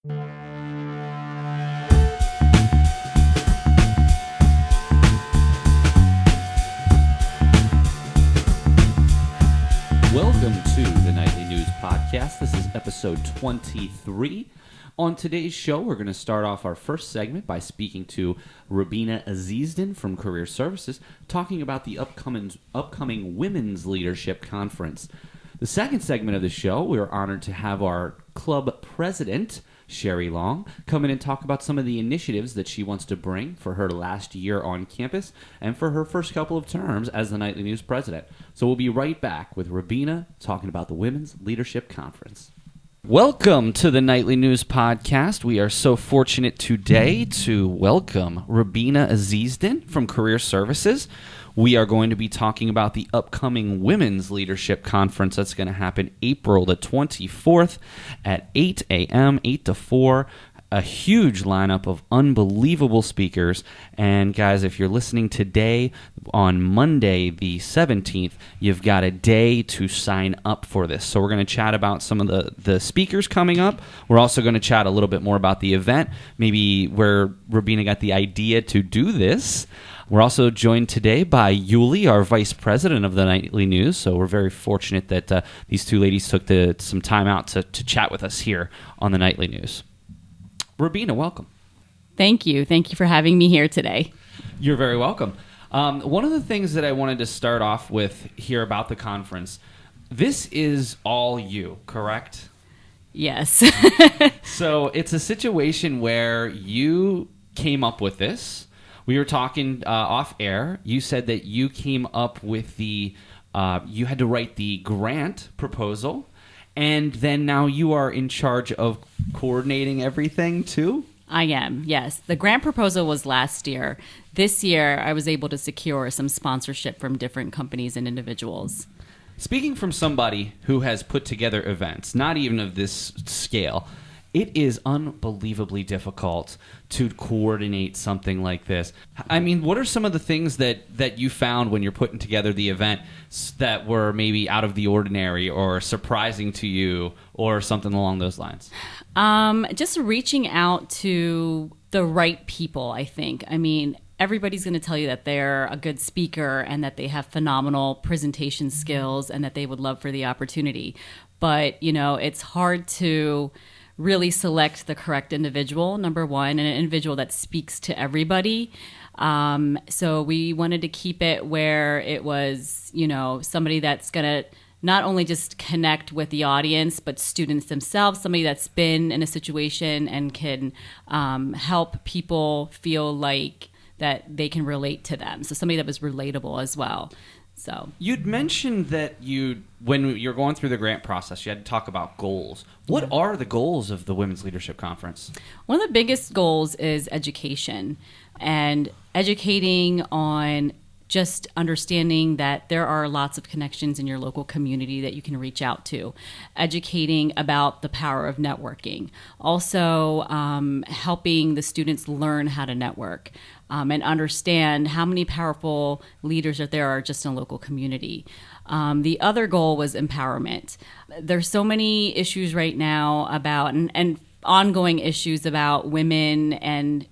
Welcome to the Nightly News Podcast. This is episode 23. On today's show, we're going to start off our first segment by speaking to Rubina Azindin from Career Services, talking about the upcoming Women's Leadership Conference. The second segment of the show, we're honored to have our club president, Sherri, come in and talk about some of the initiatives that she wants to bring for her last year on campus and for her first couple of terms as the Nightly News president. So we'll be right back with Rubina talking about the Women's Leadership Conference. Welcome to the Nightly News Podcast. We are so fortunate today to welcome Rubina Azindin from Career Services. We are going to be talking about the upcoming Women's Leadership Conference that's going to happen April the 24th at 8 a.m., 8 to 4. A huge lineup of unbelievable speakers. And guys, if you're listening today on Monday the 17th, you've got a day to sign up for this. So we're going to chat about some of the speakers coming up. We're also going to chat a little bit more about the event, maybe where Rubina got the idea to do this. We're also joined today by Yuli, our vice president of the Nightly News. So we're very fortunate that these two ladies took some time out to chat with us here on the Nightly News. Rubina, welcome. Thank you. Thank you for having me here today. You're very welcome. One of the things that I wanted to start off with here about the conference, this is all you, correct? Yes. So it's a situation where you came up with this. We were talking off air. You said that you came up with you had to write the grant proposal, and then now you are in charge of coordinating everything too? I am, yes. The grant proposal was last year. This year, I was able to secure some sponsorship from different companies and individuals. Speaking from somebody who has put together events, not even of this scale, it is unbelievably difficult to coordinate something like this. I mean, what are some of the things that you found when you're putting together the event that were maybe out of the ordinary or surprising to you or something along those lines? Just reaching out to the right people, I think. I mean, everybody's going to tell you that they're a good speaker and that they have phenomenal presentation skills and that they would love for the opportunity. But, it's hard to really select the correct individual, number one, and an individual that speaks to everybody. So we wanted to keep it where it was, somebody that's going to not only just connect with the audience, but students themselves, somebody that's been in a situation and can help people feel like that they can relate to them. So somebody that was relatable as well. So you'd mentioned that when you're going through the grant process, you had to talk about goals. What are the goals of the Women's Leadership Conference? One of the biggest goals is education, and educating on just understanding that there are lots of connections in your local community that you can reach out to. Educating about the power of networking. Also helping the students learn how to network and understand how many powerful leaders that there are just in a local community. The other goal was empowerment. There's so many issues right now about and ongoing issues about women and,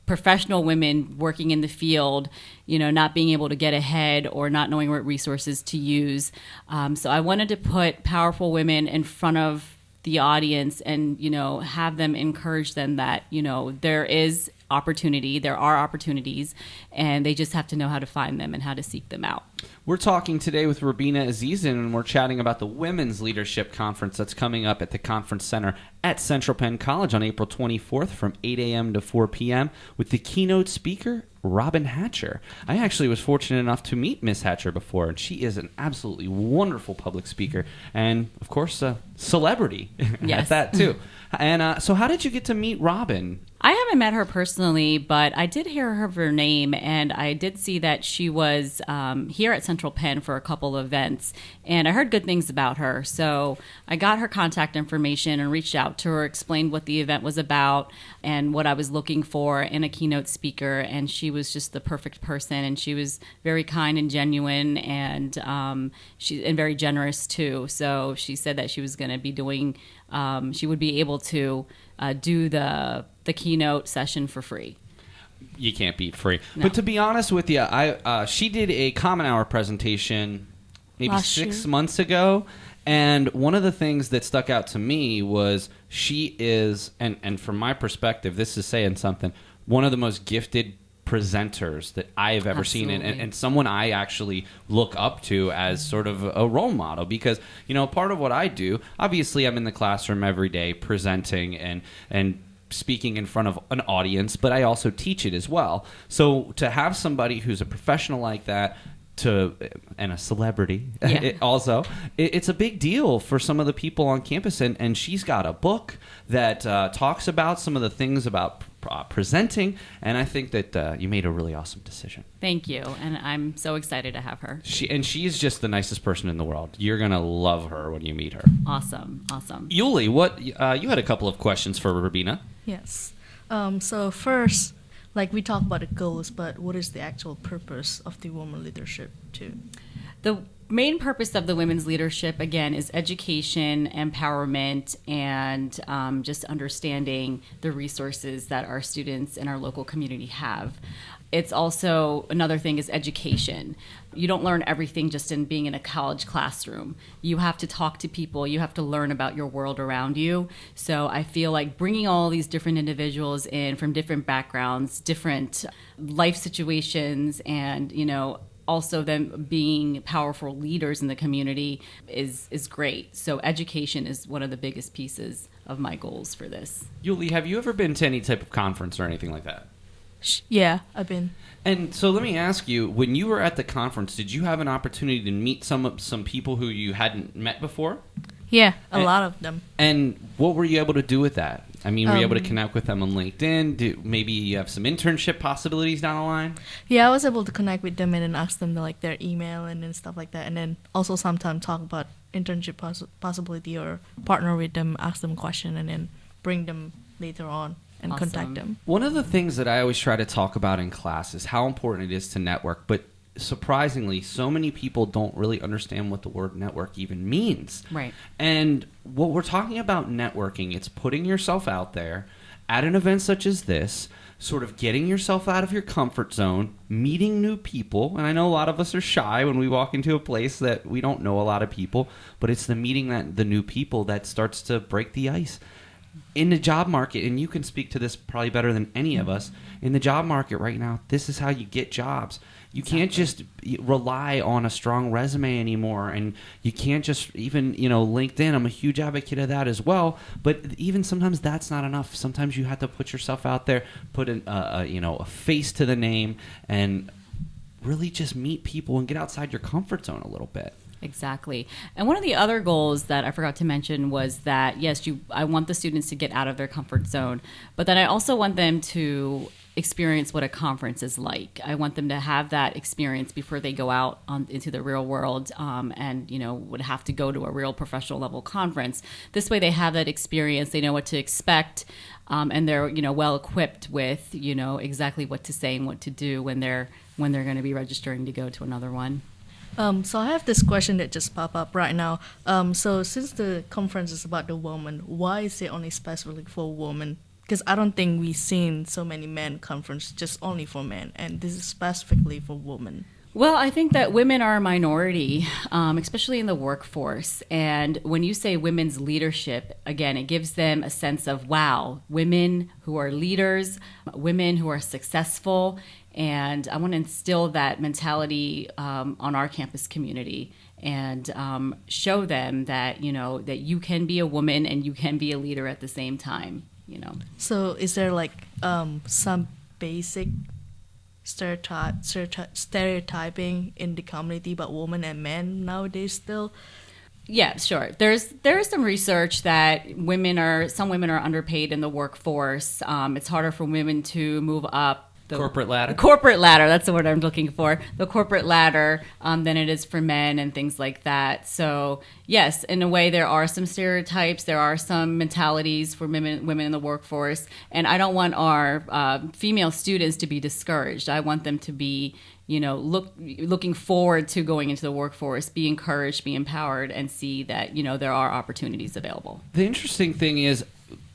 professional women working in the field, not being able to get ahead or not knowing what resources to use. So I wanted to put powerful women in front of the audience and, have them encourage them that, there are opportunities, and they just have to know how to find them and how to seek them out. We're talking today with Rubina Azindin, and we're chatting about the Women's Leadership Conference that's coming up at the Conference Center at Central Penn College on April 24th from 8 a.m. to 4 p.m. with the keynote speaker, Robin Hatcher. I actually was fortunate enough to meet Miss Hatcher before, and she is an absolutely wonderful public speaker and, of course, a celebrity Yes. at that, too. And so how did you get to meet Robin? I haven't met her personally, but I did hear her name, and I did see that she was here at Central Penn for a couple of events, and I heard good things about her. So I got her contact information and reached out to her, explained what the event was about and what I was looking for in a keynote speaker, and she was just the perfect person, and she was very kind and genuine, and very generous too. So she said that she was going to be doing, she would be able to do the keynote session for free. You can't beat free. No. But to be honest with you, she did a Common Hour presentation maybe Last 6 year. months ago, and one of the things that stuck out to me was she is, and from my perspective, this is saying something, one of the most gifted presenters that I have ever seen, and someone I actually look up to as sort of a role model, because part of what I do, obviously I'm in the classroom every day presenting and speaking in front of an audience, but I also teach it as well. So to have somebody who's a professional like that and a celebrity, it's a big deal for some of the people on campus, and she's got a book that talks about some of the things about presenting, and I think that you made a really awesome decision. Thank you, and I'm so excited to have her. She's just the nicest person in the world. You're gonna love her when you meet her. Awesome. Yuli, what you had a couple of questions for Rubina. Yes. So first, like we talk about the goals, but what is the actual purpose of the woman leadership too? The main purpose of the women's leadership, again, is education, empowerment, and just understanding the resources that our students in our local community have. It's also, another thing is education. You don't learn everything just in being in a college classroom. You have to talk to people. You have to learn about your world around you. So I feel like bringing all these different individuals in from different backgrounds, different life situations, and, also them being powerful leaders in the community is great. So education is one of the biggest pieces of my goals for this. Yuli, have you ever been to any type of conference or anything like that? Yeah, I've been. And so let me ask you, when you were at the conference, did you have an opportunity to meet some people who you hadn't met before? Yeah, a lot of them. And what were you able to do with that? I mean, were you able to connect with them on LinkedIn? Maybe you have some internship possibilities down the line? Yeah, I was able to connect with them and then ask them their email and then stuff like that. And then also sometimes talk about internship possibility or partner with them, ask them a question, and then bring them later on and Awesome. contact them. One of the things that I always try to talk about in class is how important it is to network, but surprisingly, so many people don't really understand what the word network even means. Right. And what we're talking about networking, it's putting yourself out there at an event such as this, sort of getting yourself out of your comfort zone, meeting new people. And I know a lot of us are shy when we walk into a place that we don't know a lot of people, but it's the meeting the new people that starts to break the ice. In the job market, and you can speak to this probably better than any of us, in the job market right now, this is how you get jobs. You can't just rely on a strong resume anymore, and you can't just even, LinkedIn, I'm a huge advocate of that as well, but even sometimes that's not enough. Sometimes you have to put yourself out there, put a face to the name, and really just meet people and get outside your comfort zone a little bit. Exactly. And one of the other goals that I forgot to mention was that, yes, I want the students to get out of their comfort zone, but then I also want them to experience what a conference is like. I want them to have that experience before they go out into the real world and, would have to go to a real professional level conference. This way they have that experience, they know what to expect, and they're, well equipped with, exactly what to say and what to do when they're going to be registering to go to another one. So I have this question that just popped up right now. So since the conference is about the woman, why is it only specifically for women? Because I don't think we've seen so many men conference just only for men, and this is specifically for women. Well, I think that women are a minority, especially in the workforce. And when you say women's leadership, again, it gives them a sense of, wow, women who are leaders, women who are successful. And I want to instill that mentality on our campus community and show them that, that you can be a woman and you can be a leader at the same time, So is there some basic stereotyping in the community about women and men nowadays still? Yeah, sure. There is some research that some women are underpaid in the workforce. It's harder for women to move up the corporate ladder. Corporate ladder. That's the word I'm looking for. The corporate ladder than it is for men and things like that. So yes, in a way, there are some stereotypes. There are some mentalities for women in the workforce, and I don't want our female students to be discouraged. I want them to be, looking forward to going into the workforce, be encouraged, be empowered, and see that, there are opportunities available. The interesting thing is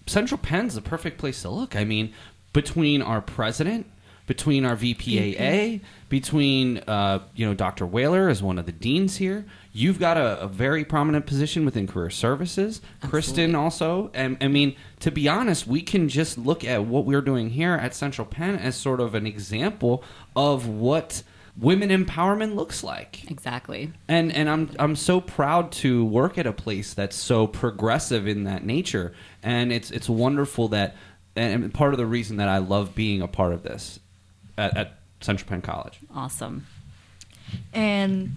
Central Penn's the perfect place to look. I mean, between our president, between our VPAA, between, Dr. Whaler as one of the deans here, you've got a very prominent position within career services. Absolutely. Kristen also. And I mean, to be honest, we can just look at what we're doing here at Central Penn as sort of an example of what women empowerment looks like. Exactly. And I'm so proud to work at a place that's so progressive in that nature. And it's wonderful that, and part of the reason that I love being a part of this at Central Penn College. Awesome. And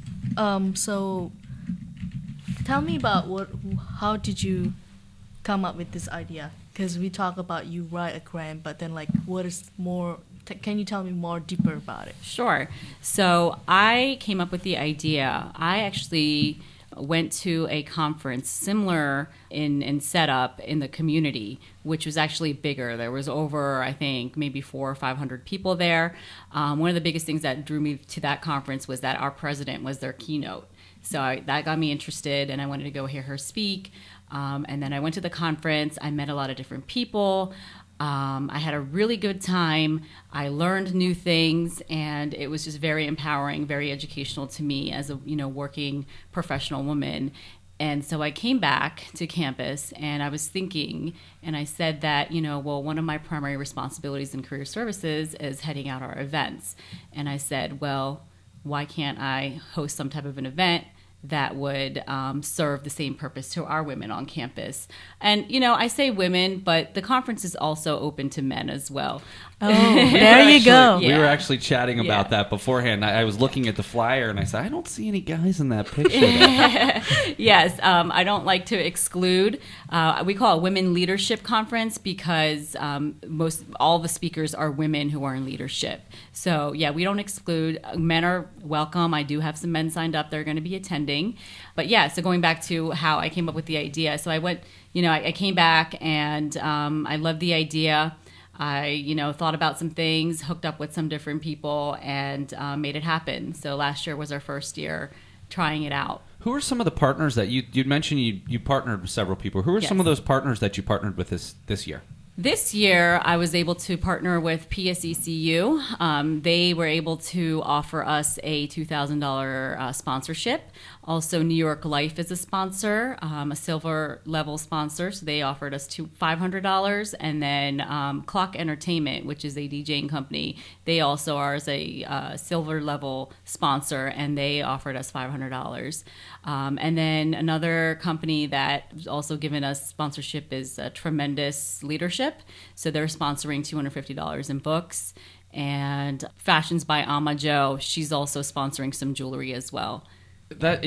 so tell me about how did you come up with this idea? Because we talk about you write a grant, but then what is more, can you tell me more deeper about it? Sure. So I came up with the idea. I actually went to a conference similar in setup in the community, which was actually bigger. There was over, I think, maybe 400 or 500 people there. One of the biggest things that drew me to that conference was that our president was their keynote. So that got me interested, and I wanted to go hear her speak. And then I went to the conference. I met a lot of different people. I had a really good time. I learned new things, and it was just very empowering, very educational to me as a working professional woman. And so I came back to campus, and I was thinking, and I said that, one of my primary responsibilities in career services is heading out our events. And I said, well, why can't I host some type of an event that would serve the same purpose to our women on campus? And, I say women, but the conference is also open to men as well. Oh, there you go. We were actually chatting about that beforehand. I was looking at the flyer, and I said, I don't see any guys in that picture. Yes, I don't like to exclude. We call it Women Leadership Conference because all the speakers are women who are in leadership. So, yeah, we don't exclude. Men are welcome. I do have some men signed up. They're going to be attending. But, yeah, so going back to how I came up with the idea. So I went, I came back, and I loved the idea. I, thought about some things, hooked up with some different people, and made it happen. So last year was our first year trying it out. Who are some of the partners that you'd mentioned you partnered with several people? Who are some of those partners that you partnered with this year? This year, I was able to partner with PSECU. They were able to offer us a $2,000 sponsorship. Also, New York Life is a sponsor, a silver level sponsor, so they offered us $500. And then Clock Entertainment, which is a DJing company, they also are a silver level sponsor, and they offered us $500. And then another company that has also given us sponsorship is Tremendous Leadership. So they're sponsoring $250 in books. And Fashions by Ama Jo, she's also sponsoring some jewelry as well. That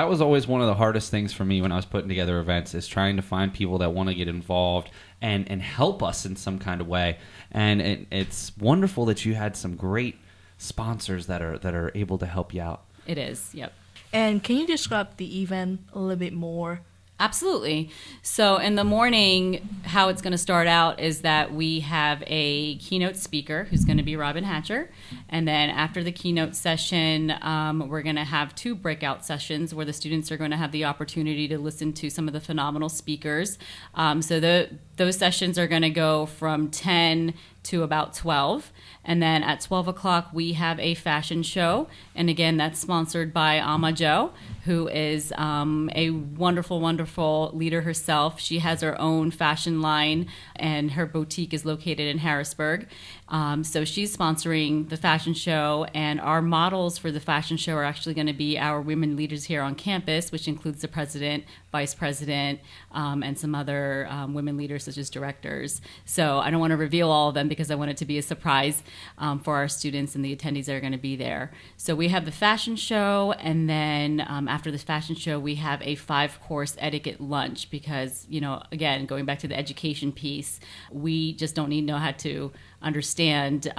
was always one of the hardest things for me when I was putting together events, is trying to find people that want to get involved and help us in some kind of way. And it's wonderful that you had some great sponsors that are able to help you out. It is, yep. And can you describe the event a little bit more? Absolutely. So in the morning, how it's going to start out is that we have a keynote speaker who's going to be Robin Hatcher. And then after the keynote session, we're going to have 2 breakout sessions where the students are going to have the opportunity to listen to some of the phenomenal speakers. So those sessions are going to go from 10 to about 12. And then at 12 o'clock, we have a fashion show. And again, that's sponsored by Ama Jo, who is a wonderful, wonderful leader herself. She has her own fashion line, and her boutique is located in Harrisburg. So she's sponsoring the fashion show, and our models for the fashion show are actually going to be our women leaders here on campus, which includes the president, vice president, and some other women leaders such as directors. So I don't want to reveal all of them because I want it to be a surprise for our students and the attendees that are going to be there. So we have the fashion show, and then after the fashion show, we have a 5-course etiquette lunch because, again, going back to the education piece, we just don't need to know how to understand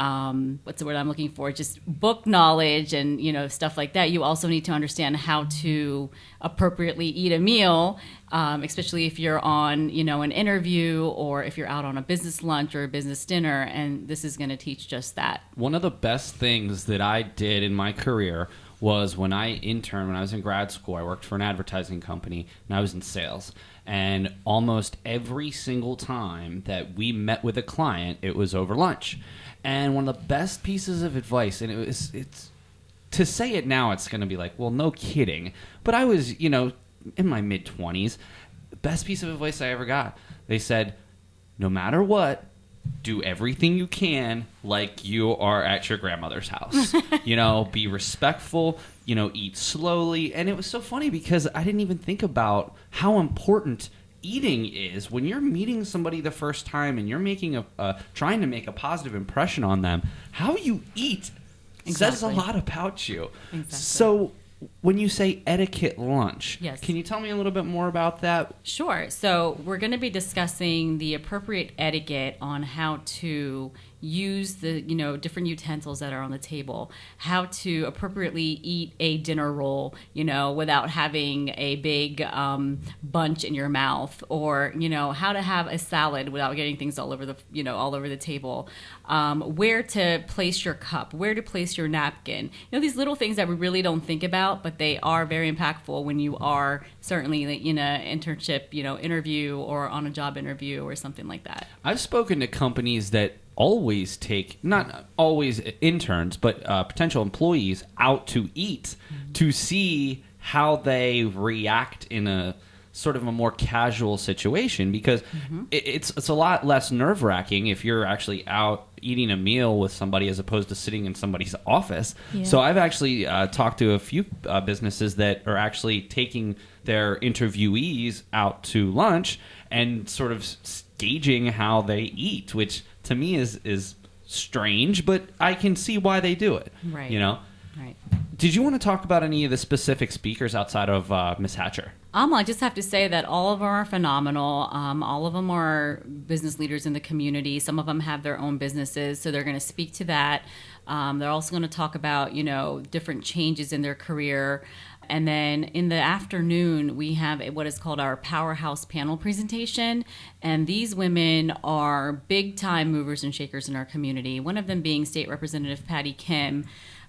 what's the word I'm looking for, just book knowledge and stuff like that. You also need to understand how to appropriately eat a meal, especially if you're on an interview or if you're out on a business lunch or a business dinner, and this is going to teach just that. One of the best things that I did in my career was when I interned, when I was in grad school. I worked for an advertising company and I was in sales. And almost every single time that we met with a client, it was over lunch. And one of the best pieces of advice, and it's to say it now, it's going to be like, well, no kidding. But I was, in my mid-20s. The best piece of advice I ever got, they said, no matter what, do everything you can like you are at your grandmother's house. Be respectful, eat slowly. And it was so funny because I didn't even think about how important eating is when you're meeting somebody the first time and you're making trying to make a positive impression on them. How you eat says a lot about you. Exactly. So when you say etiquette lunch, yes. Can you tell me a little bit more about that? Sure. So we're going to be discussing the appropriate etiquette on how to use the different utensils that are on the table, how to appropriately eat a dinner roll, without having a big bunch in your mouth, or how to have a salad without getting things all over the table, where to place your cup, where to place your napkin. These little things that we really don't think about, but they are very impactful when you are certainly in an internship, interview or on a job interview or something like that. I've spoken to companies that always take, not always interns, but potential employees out to eat to see how they react in a sort of a more casual situation, because it's a lot less nerve-wracking if you're actually out eating a meal with somebody as opposed to sitting in somebody's office. Yeah. So I've actually talked to a few businesses that are actually taking their interviewees out to lunch and sort of gauging how they eat, which to me is strange, but I can see why they do it. Right. Right. Did you want to talk about any of the specific speakers outside of Miss Hatcher? I just have to say that all of them are phenomenal. All of them are business leaders in the community. Some of them have their own businesses, so they're going to speak to that. They're also going to talk about, different changes in their career. And then in the afternoon, we have what is called our Powerhouse panel presentation. And these women are big-time movers and shakers in our community, one of them being State Representative Patty Kim.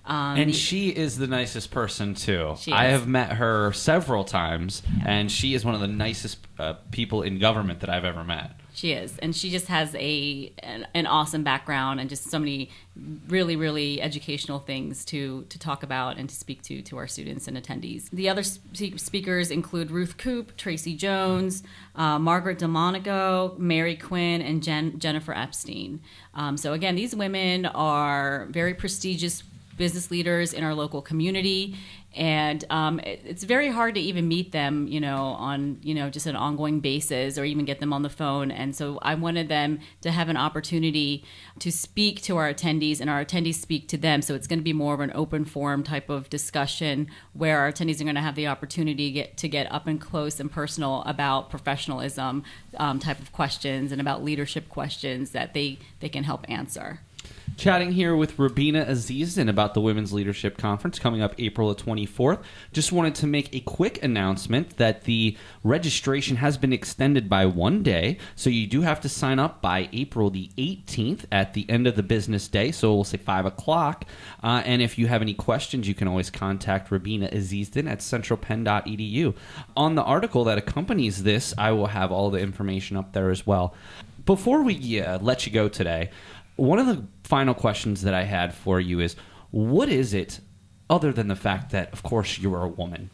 And she is the nicest person, too. I have met her several times, and she is one of the nicest people in government that I've ever met. She is. And she just has an awesome background and just so many really, really educational things to talk about and to speak to our students and attendees. The other speakers include Ruth Coop, Tracy Jones, Margaret DeMonico, Mary Quinn, and Jennifer Epstein. So again, these women are very prestigious business leaders in our local community, and it's very hard to even meet them, on just an ongoing basis, or even get them on the phone. And so I wanted them to have an opportunity to speak to our attendees, and our attendees speak to them. So it's going to be more of an open forum type of discussion where our attendees are going to have the opportunity to get up and close and personal about professionalism type of questions and about leadership questions that they can help answer. Chatting here with Rubina Azindin about the Women's Leadership Conference coming up April the 24th. Just wanted to make a quick announcement that the registration has been extended by 1 day, so you do have to sign up by April the 18th at the end of the business day, so we'll say 5 o'clock. And if you have any questions, you can always contact Rubina Azindin at centralpenn.edu. On the article that accompanies this, I will have all the information up there as well. Before we let you go today, one of the final questions that I had for you is, what is it, other than the fact that, of course, you're a woman,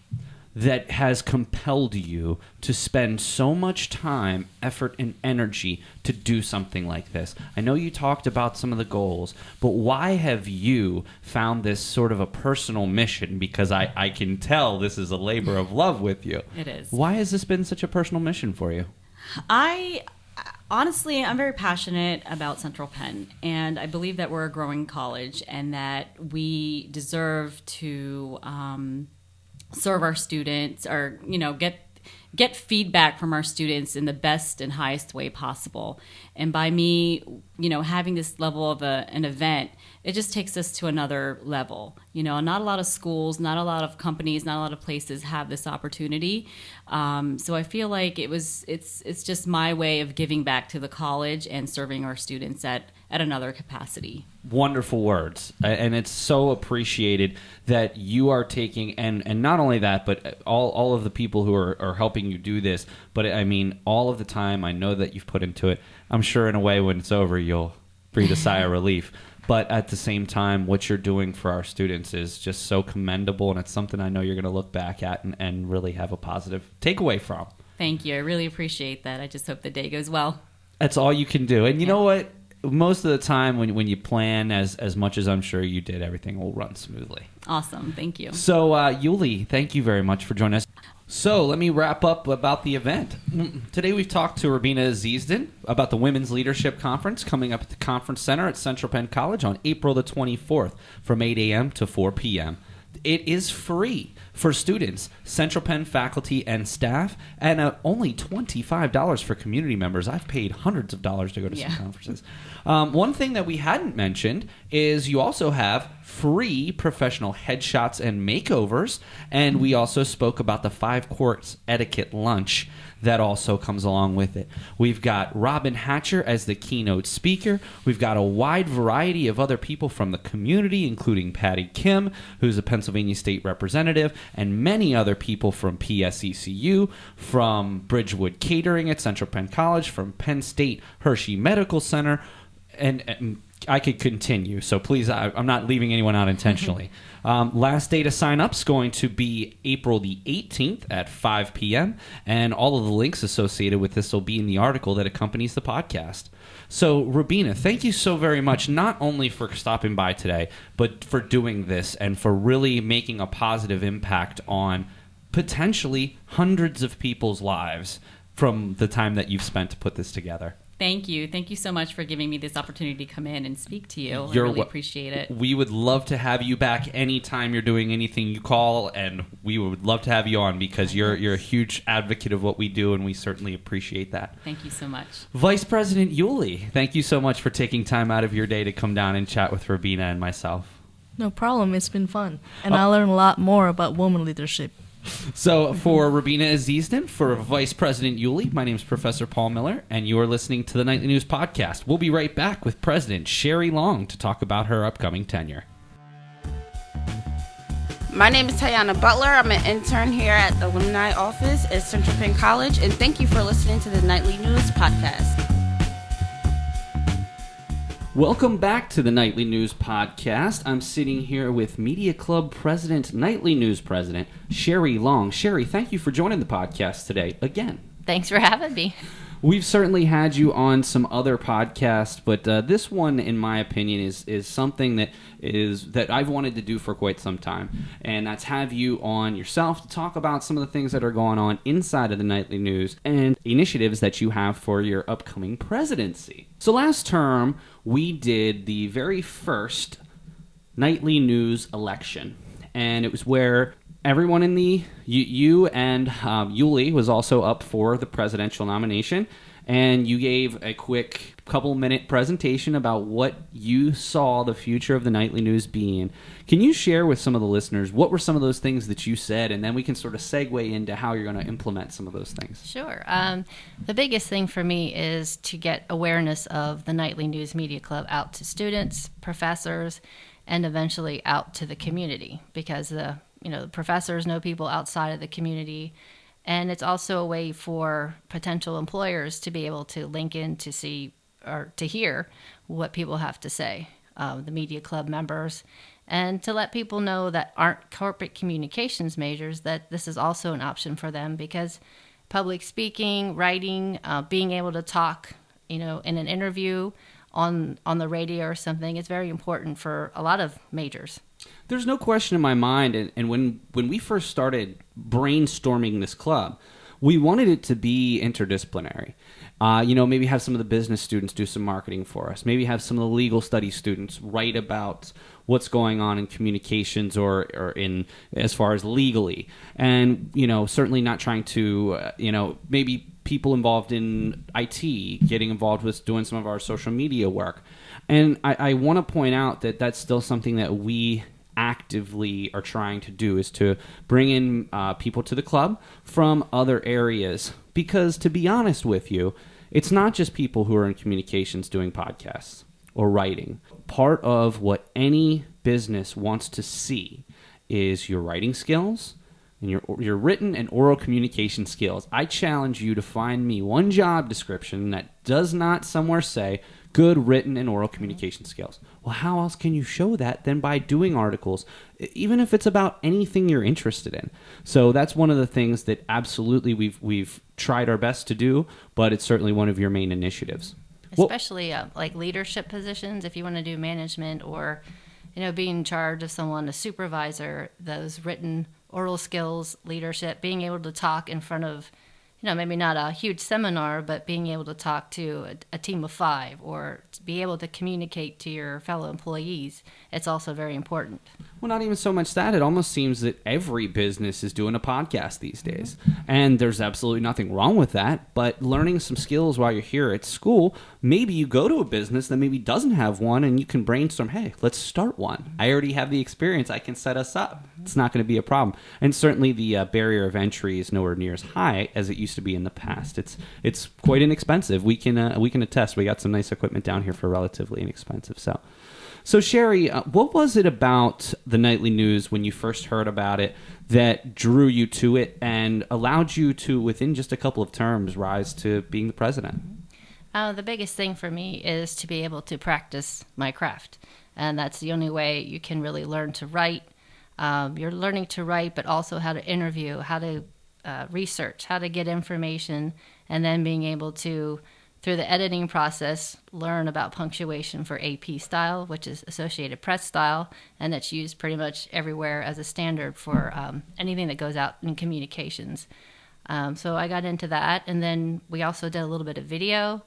that has compelled you to spend so much time, effort, and energy to do something like this? I know you talked about some of the goals, but why have you found this sort of a personal mission? Because I can tell this is a labor of love with you. It is. Why has this been such a personal mission for you? Honestly, I'm very passionate about Central Penn, and I believe that we're a growing college and that we deserve to serve our students, or get feedback from our students in the best and highest way possible. And by me, having this level of an event, it just takes us to another level. Not a lot of schools, not a lot of companies, not a lot of places have this opportunity. So I feel like it's just my way of giving back to the college and serving our students at another capacity. Wonderful words. And it's so appreciated that you are taking, and not only that, but all of the people who are helping you do this, but I mean, all of the time I know that you've put into it. I'm sure in a way when it's over, you'll breathe a sigh of relief. But at the same time, what you're doing for our students is just so commendable, and it's something I know you're going to look back at and really have a positive takeaway from. Thank you. I really appreciate that. I just hope the day goes well. That's all you can do. And you know what? Most of the time when you plan as much as I'm sure you did, everything will run smoothly. Awesome. Thank you. So, Yuli, thank you very much for joining us. So let me wrap up about the event. Today we've talked to Rubina Azindin about the Women's Leadership Conference coming up at the Conference Center at Central Penn College on April the 24th from 8 a.m. to 4 p.m. It is free for students, Central Penn faculty and staff, and only $25 for community members. I've paid hundreds of dollars to go to some conferences. One thing that we hadn't mentioned is you also have free professional headshots and makeovers, and we also spoke about the 5-course etiquette lunch that also comes along with it. We've got Robin Hatcher as the keynote speaker. We've got a wide variety of other people from the community, including Patty Kim, who's a Pennsylvania State Representative, and many other people from PSECU, from Bridgewood Catering at Central Penn College, from Penn State Hershey Medical Center, and I could continue, so please, I'm not leaving anyone out intentionally. Last day to sign up is going to be April the 18th at 5 p.m., and all of the links associated with this will be in the article that accompanies the podcast. So, Rubina, thank you so very much, not only for stopping by today, but for doing this and for really making a positive impact on potentially hundreds of people's lives from the time that you've spent to put this together. Thank you. Thank you so much for giving me this opportunity to come in and speak to you. I really appreciate it. We would love to have you back anytime you're doing anything you call, and we would love to have you on because you're a huge advocate of what we do, and we certainly appreciate that. Thank you so much. Vice President Yuli, thank you so much for taking time out of your day to come down and chat with Rubina and myself. No problem. It's been fun. And I learned a lot more about women leadership. So for Rubina Azindin, for Vice President Yuli, my name is Professor Paul Miller, and you are listening to the Nightly News Podcast. We'll be right back with President Sherri Long to talk about her upcoming tenure. My name is Tiana Butler. I'm an intern here at the Alumni Office at Central Penn College, and thank you for listening to the Nightly News Podcast. Welcome back to the Nightly News Podcast. I'm sitting here with Media Club President, Nightly News President, Sherri Long. Sherri, thank you for joining the podcast today again. Thanks for having me. We've certainly had you on some other podcasts, but this one, in my opinion, is something that I've wanted to do for quite some time, and that's have you on yourself to talk about some of the things that are going on inside of the Nightly News and initiatives that you have for your upcoming presidency. So last term, we did the very first Nightly News election, and it was where everyone in the you and Yuli was also up for the presidential nomination, and you gave a quick couple-minute presentation about what you saw the future of the Nightly News being. Can you share with some of the listeners what were some of those things that you said, and then we can sort of segue into how you're going to implement some of those things? Sure. The biggest thing for me is to get awareness of the Nightly News Media Club out to students, professors, and eventually out to the community, because the professors know people outside of the community, and it's also a way for potential employers to be able to link in to see or to hear what people have to say, the media club members, and to let people know that aren't corporate communications majors that this is also an option for them, because public speaking, writing, being able to talk, in an interview on the radio or something is very important for a lot of majors. There's no question in my mind, and when we first started brainstorming this club, we wanted it to be interdisciplinary. Maybe have some of the business students do some marketing for us. Maybe have some of the legal studies students write about what's going on in communications or in as far as legally. And, certainly not trying to, maybe people involved in IT getting involved with doing some of our social media work. And I want to point out that that's still something that we actively are trying to do, is to bring in people to the club from other areas. Because to be honest with you, it's not just people who are in communications doing podcasts or writing. Part of what any business wants to see is your writing skills and your written and oral communication skills. I challenge you to find me one job description that does not somewhere say good written and oral communication skills. Well, how else can you show that than by doing articles, even if it's about anything you're interested in? So that's one of the things that absolutely we've tried our best to do, but it's certainly one of your main initiatives. Especially like leadership positions, if you want to do management or, be in charge of someone, a supervisor, those written, oral skills, leadership, being able to talk in front of, maybe not a huge seminar, but being able to talk to a team of 5 or to be able to communicate to your fellow employees, it's also very important. Well, not even so much that. It almost seems that every business is doing a podcast these days. And there's absolutely nothing wrong with that. But learning some skills while you're here at school, maybe you go to a business that maybe doesn't have one and you can brainstorm, hey, let's start one. I already have the experience. I can set us up. It's not going to be a problem. And certainly the barrier of entry is nowhere near as high as it used to be in the past. It's quite inexpensive. We can attest. We got some nice equipment down here for relatively inexpensive. So Sherri, what was it about the Nightly News when you first heard about it that drew you to it and allowed you to, within just a couple of terms, rise to being the president? The biggest thing for me is to be able to practice my craft. And that's the only way you can really learn to write. You're learning to write, but also how to interview, how to research, how to get information, and then being able to, through the editing process, learn about punctuation for AP style, which is Associated Press style, and that's used pretty much everywhere as a standard for anything that goes out in communications. So I got into that, and then we also did a little bit of video,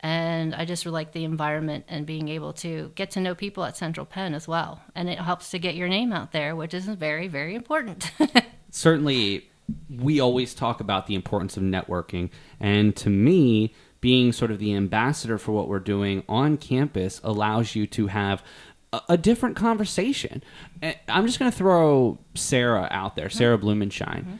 and I just like the environment and being able to get to know people at Central Penn as well. And it helps to get your name out there, which is very, very important. Certainly, we always talk about the importance of networking, and to me, being sort of the ambassador for what we're doing on campus allows you to have a different conversation. I'm just going to throw Sarah out there, Sarah Blumenshine. Mm-hmm.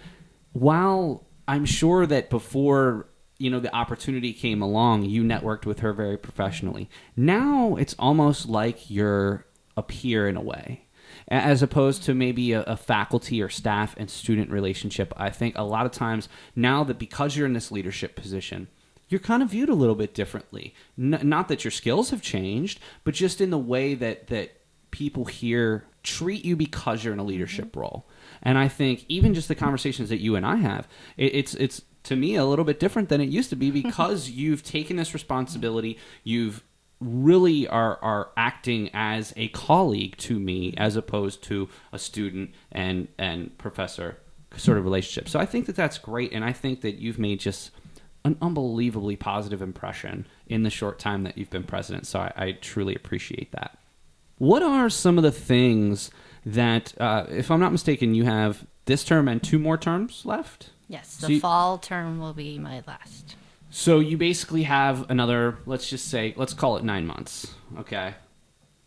While I'm sure that before the opportunity came along, you networked with her very professionally. Now it's almost like you're a peer in a way, as opposed to maybe a faculty or staff and student relationship. I think a lot of times now that because you're in this leadership position, you're kind of viewed a little bit differently. Not that your skills have changed, but just in the way that people here treat you because you're in a leadership role. And I think even just the conversations that you and I have, it's to me a little bit different than it used to be because you've taken this responsibility. You've really are acting as a colleague to me as opposed to a student and professor sort of relationship. So I think that that's great, and I think that you've made just an unbelievably positive impression in the short time that you've been president. So I truly appreciate that. What are some of the things that, if I'm not mistaken, you have this term and 2 more terms left? Yes, the fall term will be my last. So you basically have another, let's call it 9 months, okay?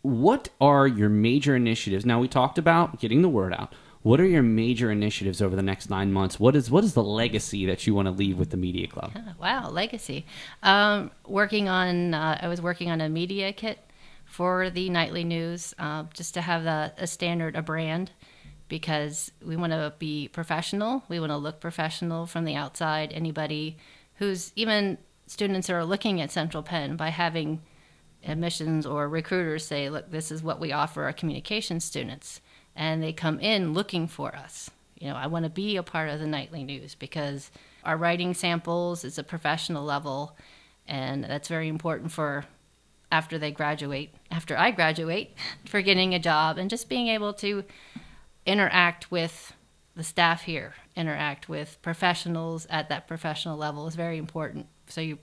What are your major initiatives? Now, we talked about getting the word out. What are your major initiatives over the next 9 months? What is the legacy that you want to leave with the Media Club? Wow, legacy. I was working on a media kit for the Nightly News, just to have a standard, a brand, because we want to be professional. We want to look professional from the outside. Anybody who's, even students who are looking at Central Penn, by having admissions or recruiters say, look, this is what we offer our communication students. And they come in looking for us. I want to be a part of the Nightly News because our writing samples is a professional level, and that's very important for after I graduate, for getting a job and just being able to interact with the staff here interact with professionals at that professional level is very important. So you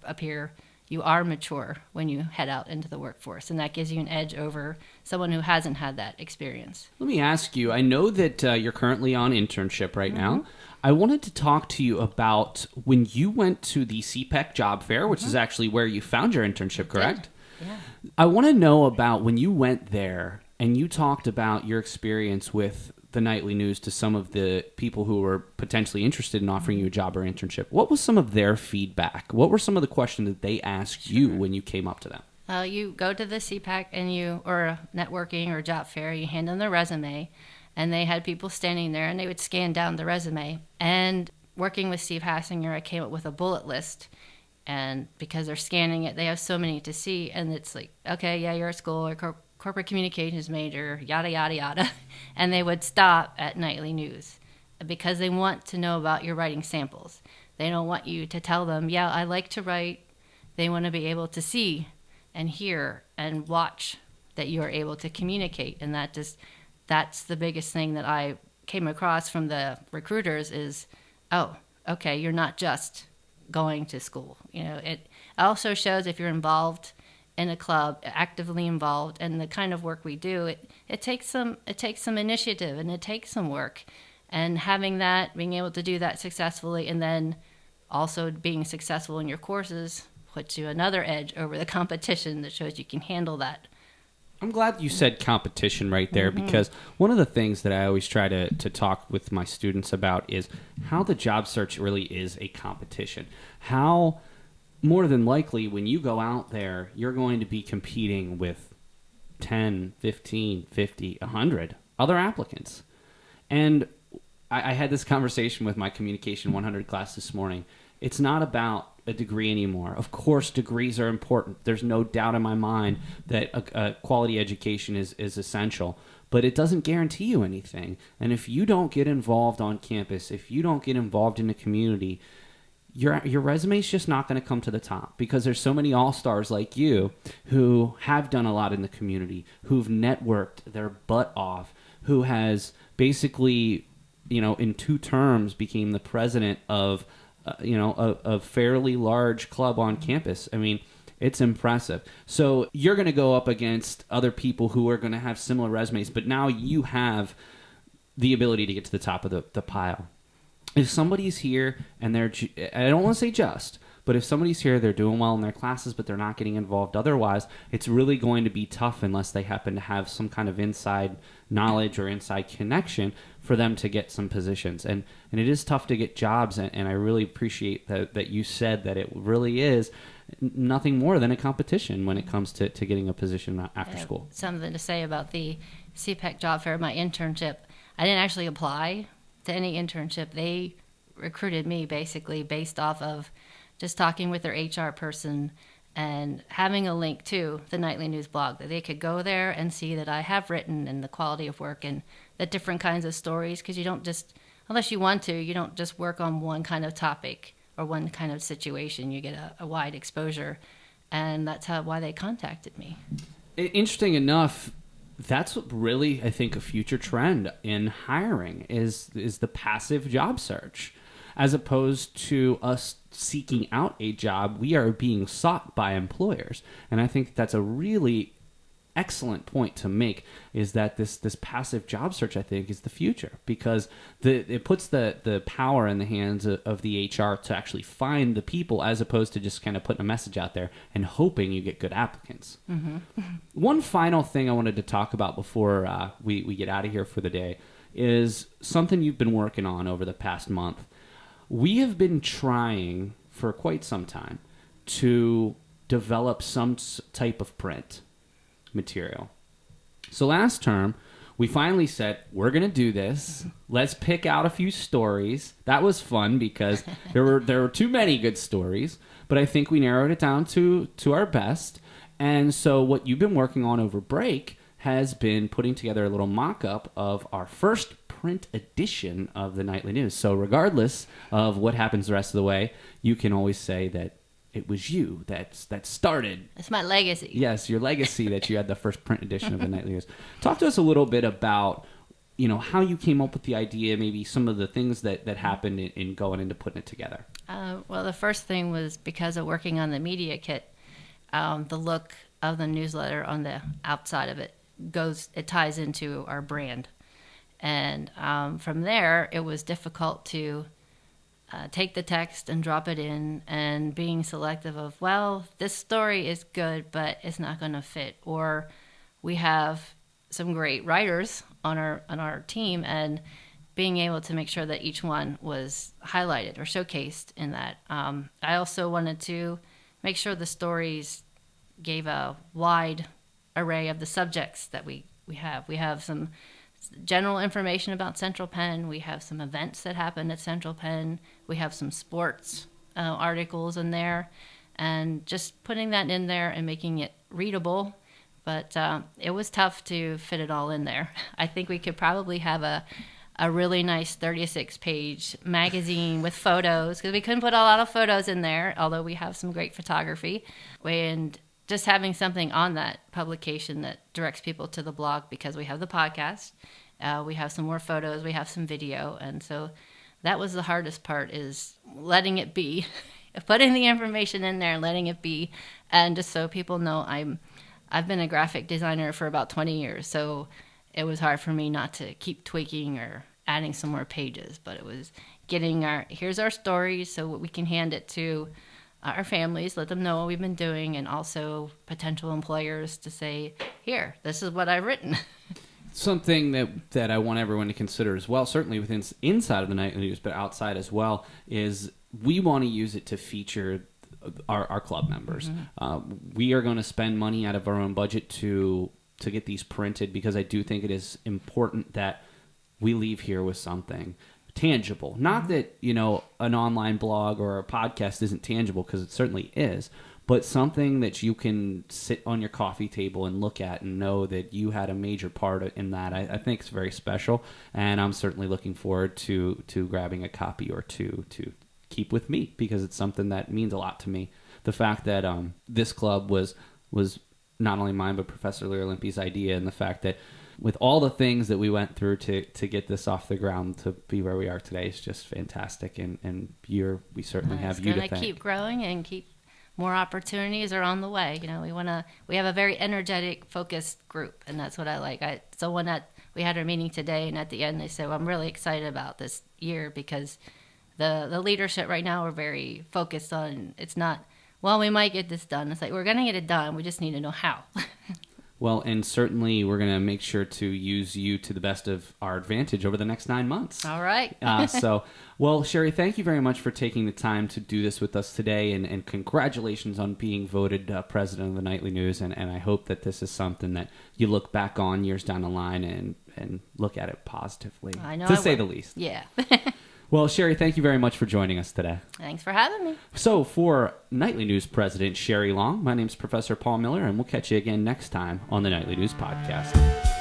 are mature when you head out into the workforce, and that gives you an edge over someone who hasn't had that experience. Let me ask you, I know that you're currently on internship right now. I wanted to talk to you about when you went to the CPEC job fair, which is actually where you found your internship, correct? Yeah. I want to know about when you went there and you talked about your experience with the Nightly News to some of the people who were potentially interested in offering you a job or internship. What was some of their feedback? What were some of the questions that they asked you when you came up to them? You go to the CPAC or networking or job fair, you hand them their resume, and they had people standing there and they would scan down the resume. And working with Steve Hassinger, I came up with a bullet list. And because they're scanning it, they have so many to see. And it's like, okay, yeah, you're at school, or corporate communications major, yada, yada, yada. And they would stop at Nightly News because they want to know about your writing samples. They don't want you to tell them, yeah, I like to write. They want to be able to see and hear and watch that you are able to communicate. And that's the biggest thing that I came across from the recruiters is, oh, okay, you're not just going to school. It also shows if you're involved in a club, actively involved, and the kind of work we do, it takes some initiative and it takes some work. And having that, being able to do that successfully, and then also being successful in your courses puts you another edge over the competition that shows you can handle that. I'm glad you said competition right there, because one of the things that I always try to talk with my students about is how the job search really is a competition. How, more than likely, when you go out there, you're going to be competing with 10, 15, 50, 100 other applicants. And I had this conversation with my Communication 100 class this morning. It's not about a degree anymore. Of course, degrees are important. There's no doubt in my mind that a quality education is essential, but it doesn't guarantee you anything. And if you don't get involved on campus, if you don't get involved in the community, your resume is just not going to come to the top, because there's so many all-stars like you who have done a lot in the community, who've networked their butt off, who has basically, in 2 terms became the president of a fairly large club on campus. I mean, it's impressive. So you're going to go up against other people who are going to have similar resumes, but now you have the ability to get to the top of the pile. If somebody's here and I don't want to say just, but if somebody's here, they're doing well in their classes, but they're not getting involved otherwise, it's really going to be tough unless they happen to have some kind of inside knowledge or inside connection for them to get some positions. And it is tough to get jobs, and I really appreciate that you said that it really is nothing more than a competition when it comes to getting a position after school. Something to say about the CPEC job fair, my internship. I didn't actually apply to any internship. They recruited me basically based off of just talking with their HR person and having a link to the Nightly News blog that they could go there and see that I have written and the quality of work and the different kinds of stories, because you don't just, unless you want to, you don't just work on one kind of topic or one kind of situation. You get a wide exposure, and that's why they contacted me. Interesting enough, that's what really, I think, a future trend in hiring is the passive job search. As opposed to us seeking out a job, we are being sought by employers. And I think that's a really excellent point to make, is that this passive job search, I think, is the future, because it puts the power in the hands of the HR to actually find the people, as opposed to just kind of putting a message out there and hoping you get good applicants. One final thing I wanted to talk about before we get out of here for the day is something you've been working on over the past month. We have been trying for quite some time to develop some type of print material. So last term, we finally said, we're going to do this. Let's pick out a few stories. That was fun because there were too many good stories, but I think we narrowed it down to our best. And so what you've been working on over break has been putting together a little mock-up of our first print edition of the Nightly News. So regardless of what happens the rest of the way, you can always say that it was you that started. It's my legacy. Yes, your legacy that you had the first print edition of the Nightly News. Talk to us a little bit about how you came up with the idea, maybe some of the things that happened in going into putting it together. Well, the first thing was because of working on the media kit, the look of the newsletter on the outside of it ties into our brand. And from there, it was difficult to take the text and drop it in, and being selective of, well, this story is good, but it's not going to fit. Or we have some great writers on our team, and being able to make sure that each one was highlighted or showcased in that. I also wanted to make sure the stories gave a wide array of the subjects that we have. We have some general information about Central Penn. We have some events that happen at Central Penn. We have some sports articles in there, and just putting that in there and making it readable. But it was tough to fit it all in there. I think we could probably have a really nice 36-page magazine with photos, because we couldn't put a lot of photos in there, although we have some great photography. And just having something on that publication that directs people to the blog, because we have the podcast, we have some more photos, we have some video. And so that was the hardest part, is letting it be, putting the information in there, letting it be. And just so people know, I've been a graphic designer for about 20 years, so it was hard for me not to keep tweaking or adding some more pages. But it was getting here's our stories, so we can hand it to our families, let them know what we've been doing, and also potential employers to say, here, this is what I've written. Something that I want everyone to consider as well, certainly within inside of the Nightly News, but outside as well, is we want to use it to feature our club members. Mm-hmm. We are going to spend money out of our own budget to get these printed, because I do think it is important that we leave here with something tangible. Not that, an online blog or a podcast isn't tangible, because it certainly is, but something that you can sit on your coffee table and look at and know that you had a major part in that. I think it's very special, and I'm certainly looking forward to grabbing a copy or two to keep with me, because it's something that means a lot to me. The fact that this club was not only mine, but Professor Lear Limpy's idea, and the fact that with all the things that we went through to get this off the ground to be where we are today is just fantastic. And we certainly have you to thank. It's going to keep growing, and more opportunities are on the way. We have a very energetic, focused group, and that's what I like. We had our meeting today, and at the end they said, well, I'm really excited about this year, because the leadership right now are very focused on, it's not, well, we might get this done. It's like, we're going to get it done. We just need to know how. Well, and certainly we're going to make sure to use you to the best of our advantage over the next 9 months. All right. Well, Sherri, thank you very much for taking the time to do this with us today, and congratulations on being voted president of the Nightly News. And I hope that this is something that you look back on years down the line and look at it positively, to say the least. Yeah. Well, Sherri, thank you very much for joining us today. Thanks for having me. So, for Nightly News President Sherri Long, my name's Professor Paul Miller, and we'll catch you again next time on the Nightly News Podcast.